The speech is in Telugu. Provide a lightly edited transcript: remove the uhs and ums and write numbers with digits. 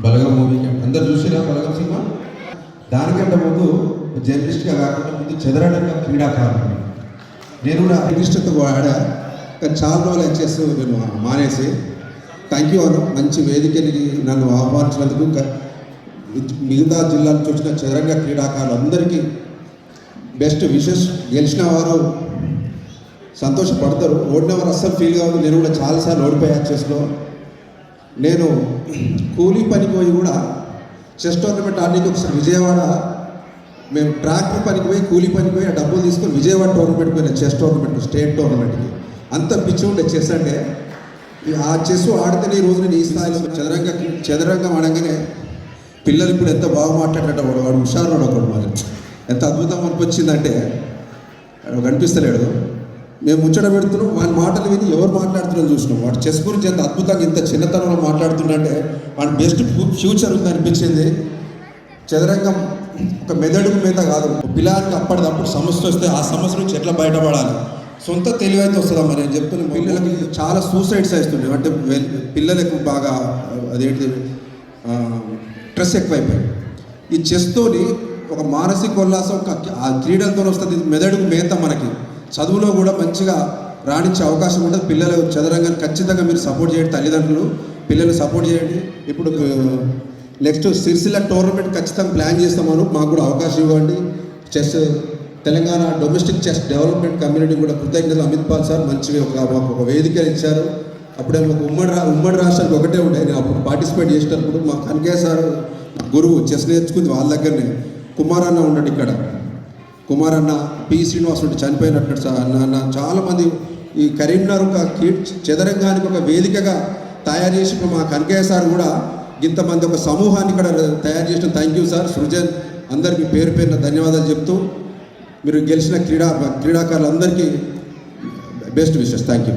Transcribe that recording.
బలగం మూవీకి అందరు చూసినా బలగం సినిమా. దానికంటే ముందు జర్నలిస్ట్గా కాకుండా ముందు చదరడంగా క్రీడాకారుడు. నేను కూడా ఇంట్రెస్ట్తో ఆడా, కానీ చాలా రోజులు వచ్చేసి నేను మానేసి. థ్యాంక్ యూ అను, మంచి వేదికని నన్ను ఆహ్వానించినందుకు. మిగతా జిల్లా నుంచి వచ్చిన చదరంగ క్రీడాకారులు అందరికీ బెస్ట్ విషెస్. గెలిచిన వారు సంతోషపడతారు, ఓడిన వారు అస్సలు ఫీల్ కావద్దు. నేను కూడా చాలాసార్లు ఓడిపోయా చెస్లో. నేను కూలీ పనికి పోయి కూడా చెస్ టోర్నమెంట్ ఆడడానికి ఒకసారి విజయవాడ, మేము ట్రాక్టర్ పనికి పోయి కూలీ పనికి పోయి ఆ డబ్బులు తీసుకొని విజయవాడ టోర్నమెంట్ పోయిన, చెస్ టోర్నమెంట్, స్టేట్ టోర్నమెంట్కి. అంత పిచ్చి ఉండే చెస్ అంటే. ఆ చెస్ ఆడితేనే ఈరోజు నేను ఈ స్థాయిలో చదరంగం ఆడంగానే పిల్లలు ఇప్పుడు ఎంత బాగా మాట్లాడేట వాడు హుషారు ఒకడు, మరి ఎంత అద్భుతం అనిపించిందంటే కనిపిస్తలేడు. మేము ముచ్చట పెడుతున్నాం, వాడి మాటలు విని ఎవరు మాట్లాడుతున్నారో చూసినాం. వాడు చెస్ గురించి ఎంత అద్భుతంగా ఇంత చిన్నతనంలో మాట్లాడుతుందంటే వాడి బెస్ట్ ఫ్యూచర్ ఉంది అనిపించింది. చదరంగం ఒక మెదడుకు మీద కాదు, పిల్లలకి అప్పటిదప్పుడు సమస్య వస్తే ఆ సమస్య నుంచి ఎట్లా బయటపడాలి, సొంత తెలివైతే వస్తుందమ్మా. నేను చెప్తున్నా, పిల్లలకి చాలా సూసైడ్స్ అవుతుండే, అంటే పిల్లలకు బాగా అదేంటి స్ట్రెస్ ఎక్కువైపోయింది. ఈ చెస్తోని ఒక మానసిక ఉల్లాసం ఆ క్రీడలతో వస్తుంది, మెదడుకు మేత. మనకి చదువులో కూడా మంచిగా రాణించే అవకాశం ఉంటుంది. పిల్లలు చదరంగాన్ని ఖచ్చితంగా మీరు సపోర్ట్ చేయండి, తల్లిదండ్రులు పిల్లలు సపోర్ట్ చేయండి. ఇప్పుడు నెక్స్ట్ సిరిసిల్ల టోర్నమెంట్ ఖచ్చితంగా ప్లాన్ చేస్తామను, మాకు కూడా అవకాశం ఇవ్వండి. Chess Telangana domestic chess development community కూడా కృతజ్ఞతలు. అమిత్ పాల్ సార్ మంచిగా మాకు ఒక వేదిక ఇచ్చారు. అప్పుడే మాకు ఉమ్మడి రాష్ట్రానికి ఒకటే ఉండే. నేను అప్పుడు పార్టిసిపేట్ చేసేటప్పుడు మా కనకయ్య సార్ గురువు, చెస్ నేర్చుకుంది వాళ్ళ దగ్గరనే. కుమారన్న ఉన్నాడు ఇక్కడ, కుమారన్న పి శ్రీనివాస్ నుండి చనిపోయినట్టు సార్ అన్న. చాలామంది ఈ కరీంనగర్ ఒక చదరంగానికి ఒక వేదికగా తయారు చేసిన మా కనకయ్య సార్ కూడా ఇంతమంది ఒక సమూహాన్ని ఇక్కడ తయారు చేసిన. Thank you sir. సృజన్ అందరికీ పేరు పేరున ధన్యవాదాలు చెప్తూ, మీరు గెలిచిన క్రీడాకారులందరికీ బెస్ట్ విషెస్. Thank you.